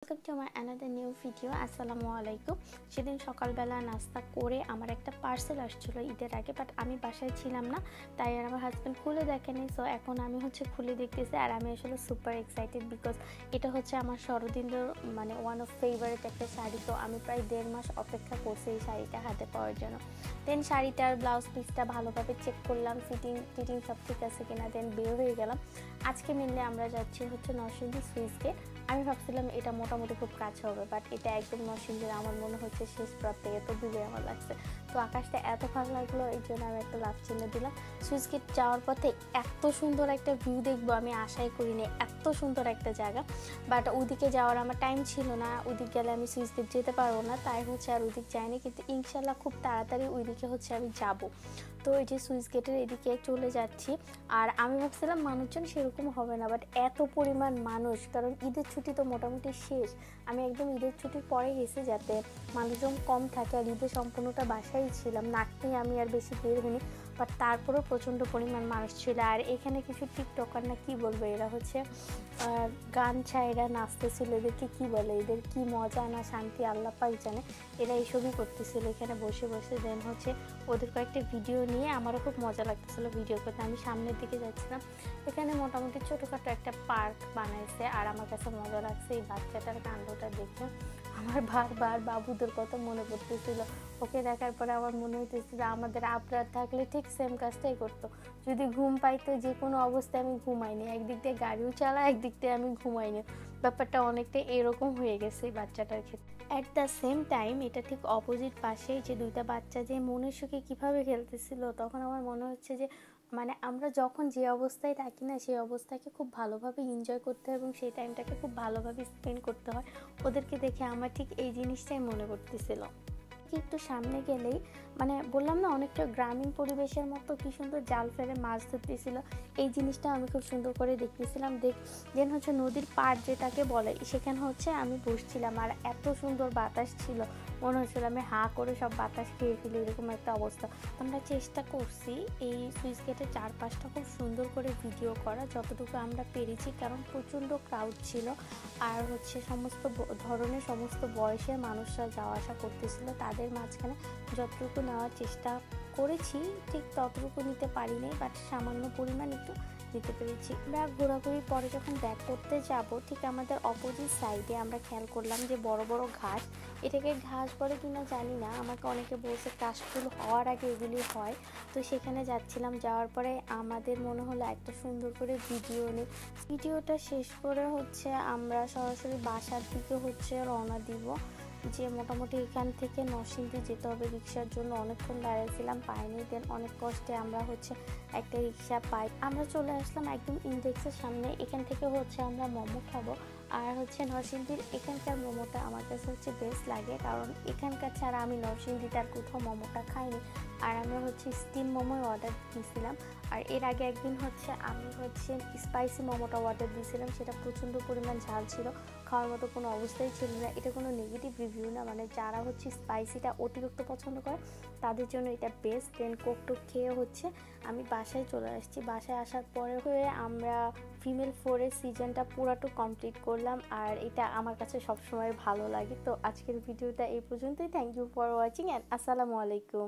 Welcome to my another new video. আসসালামু আলাইকুম। সেদিন সকালবেলা নাস্তা করে আমার একটা পার্সেল আসছিল ঈদের আগে, বাট আমি বাসায় ছিলাম না, তাই আর আমার হাজব্যান্ড খুলে দেখেনি। সো এখন আমি খুলে দেখতেছি, আর আমি আসলে সুপার এক্সাইটেড বিকজ এটা আমার শরদিন্দর ওয়ান অফ ফেভারিট একটা শাড়ি। তো আমি প্রায় 1.5 মাস অপেক্ষা করছি এই শাড়িটা হাতে পাওয়ার জন্য। দেন শাড়িটার ব্লাউজ পিসটা ভালোভাবে চেক করলাম, ফিটিং সব ঠিক আছে কিনা, দেন বের হয়ে গেলাম। আজকে মিললে আমরা যাচ্ছি নরসিংদী সুইচ গেট। আমি ভাবছিলাম এটা মোটামুটি খুব কাছে হবে, বাট এটা একদম নরসিংদীর আমার মনে হচ্ছে শেষ প্রান্তে, এত দূরে আমার লাগছে। তো আকাশটা এত ভালো লাগলো, এই জন্য আমি একটা লাভ চিহ্ন দিলাম। সুইচ গেট যাওয়ার পথে এত সুন্দর একটা ভিউ দেখবো আমি আশাই করিনি, এত সুন্দর একটা জায়গা। বাট ওদিকে যাওয়ার আমার টাইম ছিল না, ওদিক গেলে আমি সুইচ গেট যেতে পারবো না, তাই আর ওদিক যাইনি। কিন্তু ইনশাল্লাহ খুব তাড়াতাড়ি ওইদিকে আমি যাব। তো এই যে সুইচ গেটের এদিকে চলে যাচ্ছি। আর আমি ভাবছিলাম মানুষজন সেরকম হবে না, বাট এত পরিমাণ মানুষ, কারণ ঈদের ছুটি তো মোটামুটি শেষ। আমি একদম ঈদের ছুটির পরে গেছি যাতে মানুষজন কম থাকে, আর ঈদের সম্পূর্ণটা বাসায় ছিলাম, নাকতেই আমি আর বেশি বের হইনি। বাট তারপরেও প্রচণ্ড পরিমাণ মানুষ ছিল। আর এখানে কিছু টিকটকার না কি বলবো, এরা গান ছাইরা নাচতেছিল, এদেরকে কি বলে, এদের কি মজা না শান্তি আল্লাহ পাক জানে। এরা এইসবই করতেছিল এখানে বসে বসে। দেন ওদের কয়েকটা ভিডিও নিয়ে আমারও খুব মজা লাগতেছিল ভিডিও করতে। আমি সামনের দিকে যাচ্ছিলাম, এখানে মোটামুটি ছোটোখাটো একটা পার্ক বানাইছে, আর আমার কাছে মজা লাগছে এই বাচ্চাটার কাণ্ডটা দেখে। আমার বারবার বাবুদের কথা মনে পড়তেছিল, ওকে দেখার পরে আমার মনে হইতেছিল আমাদের আবরার থাকলে ঠিক সেম কাজটাই করতো। যদি ঘুম পাইতো যে কোনো অবস্থায় আমি ঘুমাইনি, একদিক দিয়ে গাড়িও চালা, একদিক দিয়ে আমি ঘুমাইনি। ব্যাপারটা অনেকটা এরকম হয়ে গেছে এই বাচ্চাটার ক্ষেত্রে। অ্যাট দ্য সেম টাইম এটা ঠিক অপোজিট পাশে যে দুইটা বাচ্চা যে মনের সুখে কীভাবে খেলতেছিল, তখন আমার মনে হচ্ছে যে আমরা যখন যে অবস্থায় থাকি না, সেই অবস্থাকে খুব ভালোভাবে এনজয় করতে হয় এবং সেই টাইমটাকে খুব ভালোভাবে স্পেন্ড করতে হয়। ওদেরকে দেখে আমার ঠিক এই জিনিসটাই মনে করতেছিল। একটু সামনে গেলেই বললাম না, অনেকটা গ্রামীণ পরিবেশের মতো কি সুন্দর জাল ফেলে মাছ ধরতেছিল, এই জিনিসটা আমি খুব সুন্দর করে দেখতেছিলাম। দেন নদীর পাড় যেটাকে বলে, সেখানে আমি বসছিলাম, আর এত সুন্দর বাতাস ছিল, মনে হচ্ছিল আমি হাঁ করে সব বাতাস খেয়ে ফেলি, এরকম একটা অবস্থা। আমরা চেষ্টা করছি এই সুইচ গেটের চারপাশটা খুব সুন্দর করে ভিডিও করা, যতটুকু আমরা পেরেছি, কারণ প্রচণ্ড ক্রাউড ছিল। আর সমস্ত ধরনের সমস্ত বয়সের মানুষরা যাওয়া আসা করতেছিল, তাদের মাঝখানে যতটুকু নেওয়ার চেষ্টা করেছি, ঠিক ততটুকু নিতে পারিনি, বাট সামান্য পরিমাণ একটু নিতে পেরেছি। আমরা ঘোরাঘুরির পরে যখন ব্যাক করতে যাব, ঠিক আমাদের অপোজিট সাইডে আমরা খেয়াল করলাম যে বড় বড় ঘাস, এটাকে ঘাস বলে কিনা জানি না, আমাকে অনেকে বলছে কাশফুল হওয়ার আগে এগুলি হয়। তো সেখানে যাচ্ছিলাম, যাওয়ার পরে আমাদের মনে হলো একটা সুন্দর করে ভিডিও নিই। ভিডিওটা শেষ করে আমরা সরাসরি বাসার দিকে রওনা দিব। যে মোটামুটি এখান থেকে নরসিংদী যেতে হবে, রিক্সার জন্য অনেকক্ষণ দাঁড়িয়েছিলাম, পাইনি। দেন অনেক কষ্টে আমরা একটা রিক্সা পাই, আমরা চলে আসলাম একদম ইন্ডেক্সের সামনে। এখান থেকে আমরা মোমো খাবো। আর নরসিংদীর এখানকার মোমোটা আমার কাছে বেস্ট লাগে, কারণ এখানকার ছাড়া আমি নরসিংদীতে আর কোথাও মোমোটা খাইনি। আর আমরা স্টিম মোমোর অর্ডার দিয়েছিলাম, আর এর আগে একদিন আমি স্পাইসি মোমোটা অর্ডার দিয়েছিলাম, সেটা প্রচণ্ড পরিমাণ ঝাল ছিল, খাওয়ার মতো কোনো অবস্থাই ছিল না। এটা কোনো নেগেটিভ রিভিউ না, যারা স্পাইসিটা অতিরিক্ত পছন্দ করে তাদের জন্য এটা বেস্ট। দেন কোকটোক খেয়ে আমি বাসায় চলে আসছি। বাসায় আসার পরে আমরা ফিমেল 4-এর সিজনটা পুরাটু কমপ্লিট করলাম, আর এটা আমার কাছে সবসময় ভালো লাগে। তো আজকের ভিডিওটা এই পর্যন্তই। Thank you for watching and আসসালামু আলাইকুম।